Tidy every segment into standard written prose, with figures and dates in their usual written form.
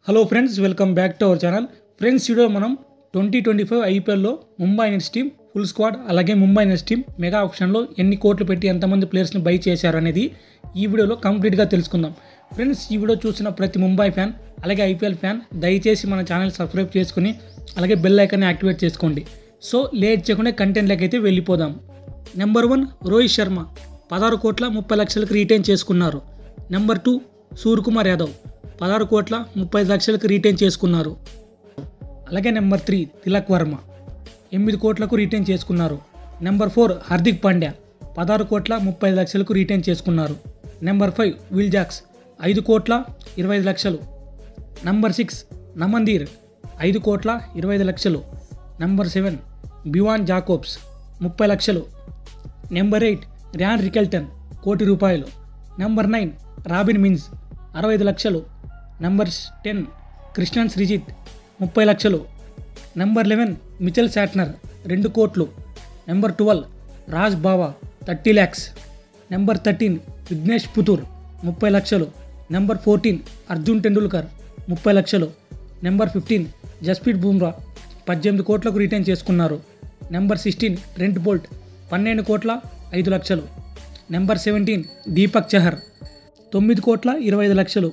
Hello friends, welcome back to our channel. Friends, video మనం 2025 ఐపీఎల్లో Mumbai Indians team full squad అలాగే Mumbai Indians team mega ఆప్షన్లో ఎన్ని కోట్లు పెట్టి ఎంతమంది ప్లేయర్స్ని బై చేశారు అనేది ఈ వీడియోలో కంప్లీట్గా తెలుసుకుందాం. ఫ్రెండ్స్, ఈ వీడియో చూసిన ప్రతి ముంబై ఫ్యాన్ అలాగే ఐపీఎల్ ఫ్యాన్ దయచేసి మన ఛానల్ సబ్స్క్రైబ్ చేసుకుని అలాగే బెల్ ఐకాన్ని యాక్టివేట్ చేసుకోండి. సో లేట్ చేయకుండా కంటెంట్లోకి అయితే వెళ్ళిపోదాం. నెంబర్ 1 రోహిత్ శర్మ 16 కోట్ల 30 లక్షలకు రీటైన్ చేసుకున్నారు. నెంబర్ 2 సూర్యకుమార్ యాదవ్ 16 కోట్ల 30 లక్షలకు రీటైన్ చేసుకున్నారు. అలాగే నెంబర్ 3 తిలక్ వర్మ 8 కోట్లకు రీటైన్ చేసుకున్నారు. నెంబర్ 4 హార్దిక్ పాండ్యా 16 కోట్ల 30 లక్షలకు రీటైన్ చేసుకున్నారు. నెంబర్ 5 విల్ జాక్స్ 5 కోట్ల 25 లక్షలు. నెంబర్ 6 నమందీర్ 5 కోట్ల 25 లక్షలు. నెంబర్ 7 బివాన్ జాకోబ్స్ 30 లక్షలు. Number 8 Ryan Rickelton ₹1,00,00,000. Number 9 Robin Minz 65 లక్షలు. నెంబర్ 10 కృష్ణన్ శ్రీజిత్ 30 లక్షలు. నెంబర్ 11 మిచెల్ శాట్నర్ 2 కోట్లు. నెంబర్ 12 రాజ్ బావా 30 lakhs. నెంబర్ 13 విఘ్నేష్ పుతూర్ 30 లక్షలు. నెంబర్ 14 అర్జున్ టెండూల్కర్ 30 లక్షలు. నెంబర్ 15 జస్ప్రీత్ బుమ్రా 18 కోట్లకు రిటైన్ చేసుకున్నారు. నెంబర్ 16 ట్రెంట్ బోల్ట్ 12 కోట్ల 5 లక్షలు. నెంబర్ 17 దీపక్ చహర్ 9 కోట్ల 25 లక్షలు.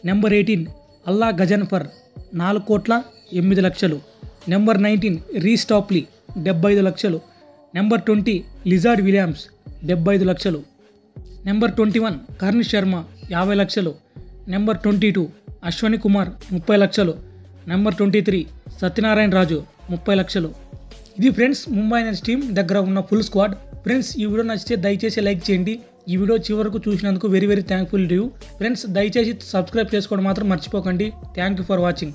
నెంబర్ 18 అల్లా గజన్ఫర్ 4 కోట్ల 8 లక్షలు. నెంబర్ 19 రీస్ టాప్లీ 75 లక్షలు. నెంబర్ 20 లిజార్డ్ విలియమ్స్ 75 లక్షలు. నెంబర్ 21 కర్ణ్ శర్మ 50 లక్షలు. నెంబర్ 22 అశ్వని కుమార్ 30 లక్షలు. నెంబర్ 23 సత్యనారాయణ రాజు 30 లక్షలు. ఇది ఫ్రెండ్స్ ముంబై ఇండియన్స్ టీం దగ్గర ఉన్న ఫుల్ స్క్వాడ్. ఫ్రెండ్స్, ఈ వీడియో నచ్చితే దయచేసి లైక్ చేయండి. ఈ వీడియో చివరకు చూసినందుకు very thankful to you. Friends, దయచేసి సబ్స్క్రైబ్ చేసుకోవడం మాత్రం మర్చిపోకండి. Thank you for watching.